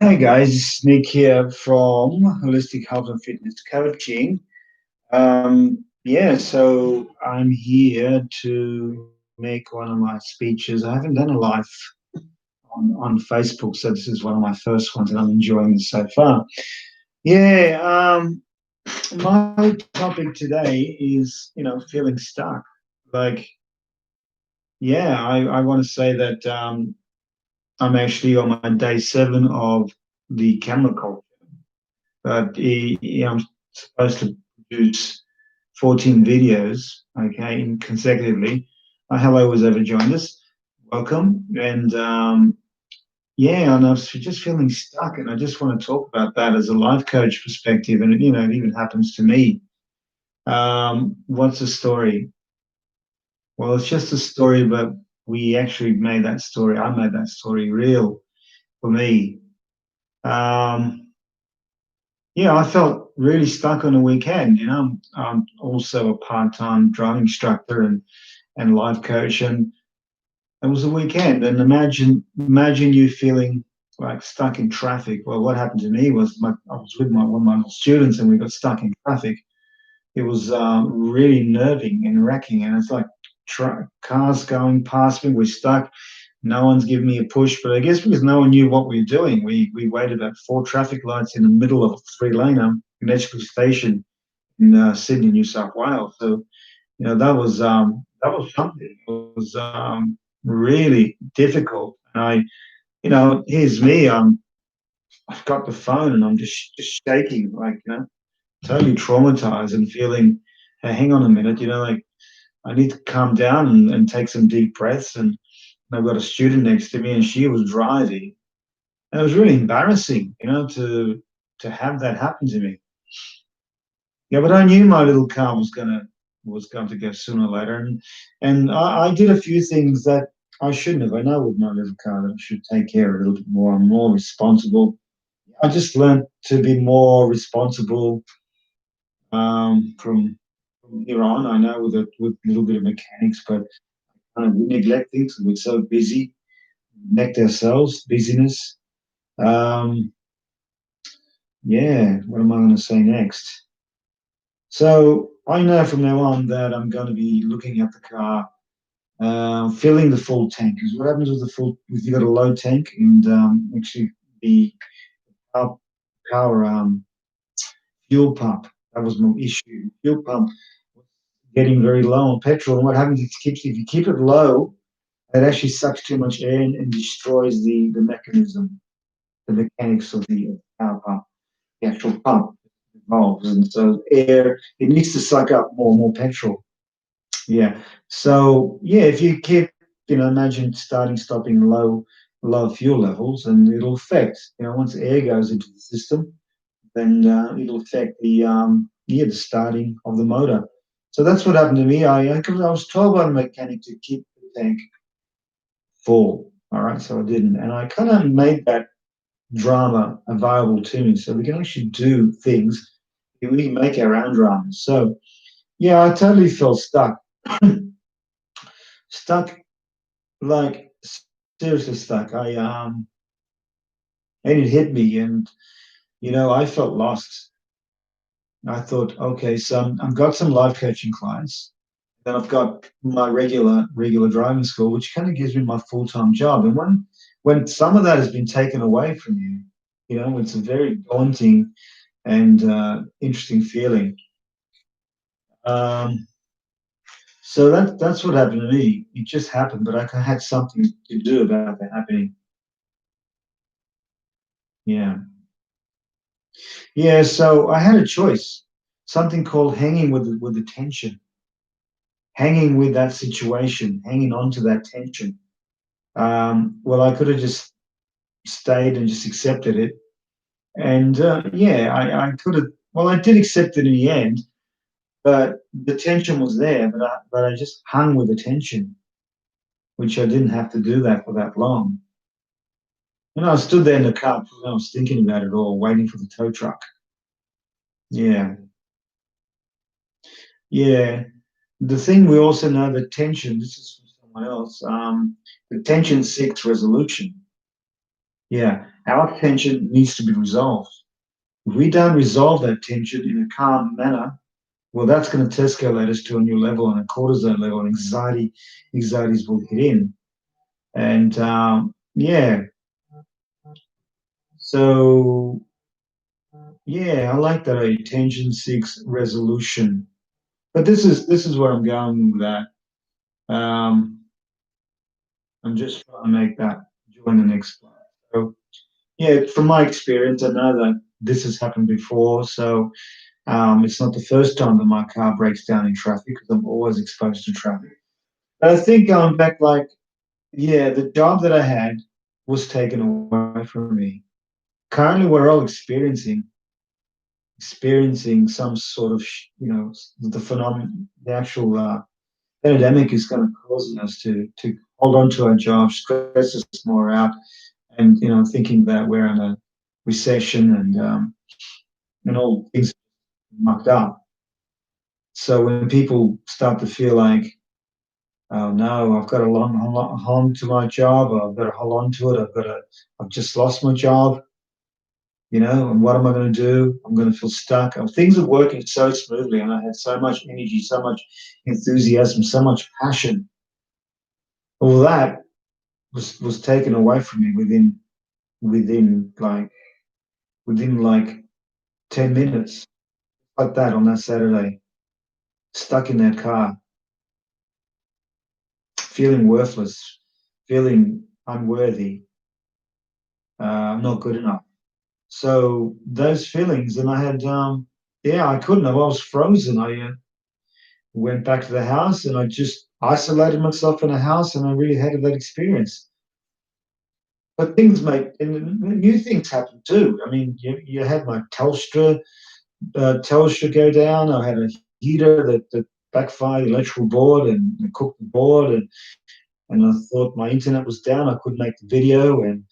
Hey guys, it's Nick here from Holistic Health and Fitness Coaching. So I'm here to make one of my speeches. I haven't done a live on Facebook, so this is one of my first ones, and I'm enjoying it so far. Yeah, my topic today is, feeling stuck. Like, I want to say that I'm actually on my day 7 of the camera culture. But I'm supposed to produce 14 videos, okay, consecutively. Hello, who's ever joined us? Welcome. And I was just feeling stuck, and I just want to talk about that as a life coach perspective. And it even happens to me. What's the story? Well, it's just a story, but we actually made that story. I made that story real for me. Um, Yeah, I felt really stuck on the weekend. I'm also a part-time driving instructor and life coach, and it was a weekend. And imagine you feeling like stuck in traffic. Well, what happened to me was I was with one of my students, and we got stuck in traffic. It was really nerving and wrecking, and it's like cars going past me. We're stuck. No one's giving me a push, but I guess because no one knew what we were doing, we waited at 4 traffic lights in the middle of a three-laner in Edgeley Station in Sydney, New South Wales. So that was something. It was really difficult. And here's me. I've got the phone and I'm just shaking, like totally traumatized and feeling. Hey, hang on a minute, like I need to calm down and take some deep breaths. And I've got a student next to me, and she was driving. And it was really embarrassing, to have that happen to me. Yeah, but I knew my little car was going to go sooner or later, and I did a few things that I shouldn't have. I know with my little car that I should take care of it a little bit more. I'm more responsible. I just learned to be more responsible from here on. I know with a little bit of mechanics, but we neglect things. We're so busy, neglect ourselves, busyness. Um, yeah, what am I going to say next? So I know from now on that I'm going to be looking at the car, filling the full tank. Because what happens with if you got a low tank and actually the power, power fuel pump, that was my issue. Fuel pump getting very low on petrol, and what happens is if you keep it low, it actually sucks too much air and destroys the mechanism, the mechanics of the power pump, the actual pump involves, and so air it needs to suck up more and more petrol. Yeah. So yeah, if you keep, imagine starting stopping low fuel levels, and it'll affect, once air goes into the system, then it'll affect the starting of the motor. So that's what happened to me. I was told by the mechanic to keep the tank full. All right, so I didn't, and I kind of made that drama available to me, so we can actually do things. We can make our own dramas. So yeah, I totally felt stuck. Stuck, like seriously stuck. And it hit me, and I felt lost. I thought, okay, so I've got some life coaching clients, then I've got my regular driving school, which kind of gives me my full time job. And when some of that has been taken away from you, it's a very daunting and interesting feeling. Um, so that's what happened to me. It just happened, but I had something to do about that happening. Yeah. Yeah, so I had a choice, something called hanging with the tension, hanging with that situation, hanging on to that tension. Well, I could have just stayed and just accepted it, and I could have. Well, I did accept it in the end, but the tension was there. But I just hung with the tension, which I didn't have to do that for that long. I stood there in the car, I was thinking about it all, waiting for the tow truck. Yeah, yeah. The thing we also know that tension, this is from someone else, the tension seeks resolution. Yeah. Our tension needs to be resolved. If we don't resolve that tension in a calm manner, well, that's going to escalate us to a new level, on a cortisol level, and anxieties will hit in. And yeah, so yeah, I like that. Tension seeks resolution, but this is where I'm going with that. I'm just trying to make that join the next part. So yeah, from my experience, I know that this has happened before. So it's not the first time that my car breaks down in traffic, because I'm always exposed to traffic. But I think going back, like, yeah, the job that I had was taken away from me. Currently, we're all experiencing some sort of, the phenomenon, the actual pandemic is kind of causing us to hold on to our jobs, stress us more out, and thinking that we're in a recession, and all things mucked up. So when people start to feel like, oh no, I've got to hold on to my job, or I've got to hold on to it, I've just lost my job, and what am I going to do? I'm going to feel stuck. Things are working so smoothly, and I had so much energy, so much enthusiasm, so much passion. All that was taken away from me within like within like 10 minutes, like that, on that Saturday, stuck in that car, feeling worthless, feeling unworthy, not good enough. So those feelings, and I had, yeah, I couldn't have. I was frozen. I went back to the house, and I just isolated myself in a house, and I really hated that experience. But things make, and new things happen too. I mean, you had my Telstra go down. I had a heater that backfired, the electrical board, and cooked the board, and I thought my internet was down. I couldn't make the video, and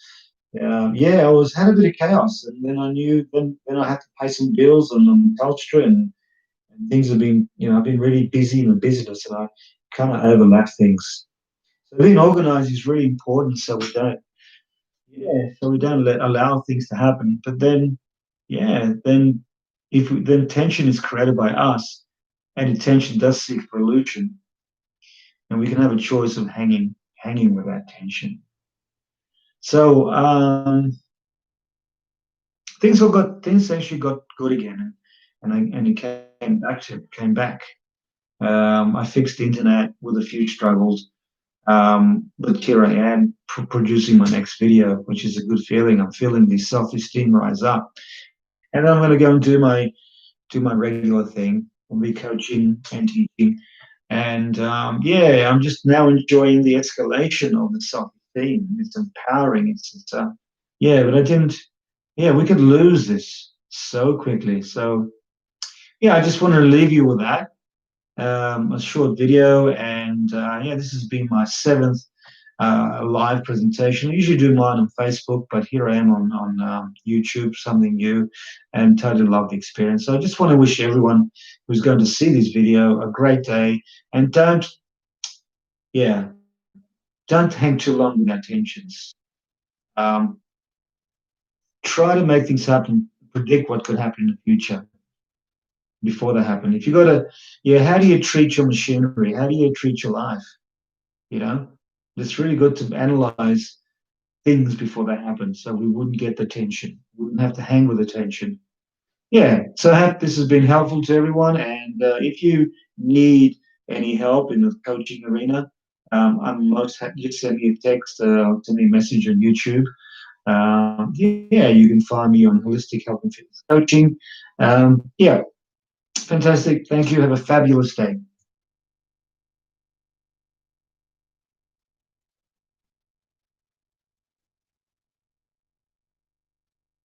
yeah, I was had a bit of chaos. And then I knew, then I had to pay some bills on Telstra, and things have been, I've been really busy in the business, and I kind of overlap things. So being organized is really important, so we don't, yeah, so we don't allow things to happen. But then, yeah, then then tension is created by us, and attention does seek resolution, and we can have a choice of hanging with that tension. So things actually got good again, and it came back. I fixed the internet with a few struggles, but here I am producing my next video, which is a good feeling. I'm feeling the self-esteem rise up, and then I'm going to go and do my regular thing. I'll be coaching and teaching. And yeah, I'm just now enjoying the escalation of the self-esteem. It's empowering. Yeah, but I didn't. Yeah, we could lose this so quickly. So yeah, I just wanted to leave you with that, a short video, and yeah, this has been my seventh live presentation. I usually do mine on Facebook, but here I am on YouTube, something new, and totally love the experience. So I just want to wish everyone who's going to see this video a great day, and yeah, don't hang too long with our tensions. Um, Try to make things happen, predict what could happen in the future before they happen. If you got to, yeah, how do you treat your machinery? How do you treat your life? You know, it's really good to analyze things before they happen, so we wouldn't get the tension, wouldn't have to hang with the tension. Yeah, so I hope this has been helpful to everyone. And if you need any help in the coaching arena, I'm most happy. Just send me a text, send me a message on YouTube. Yeah, you can find me on Holistic Health and Fitness Coaching. Yeah, fantastic. Thank you. Have a fabulous day.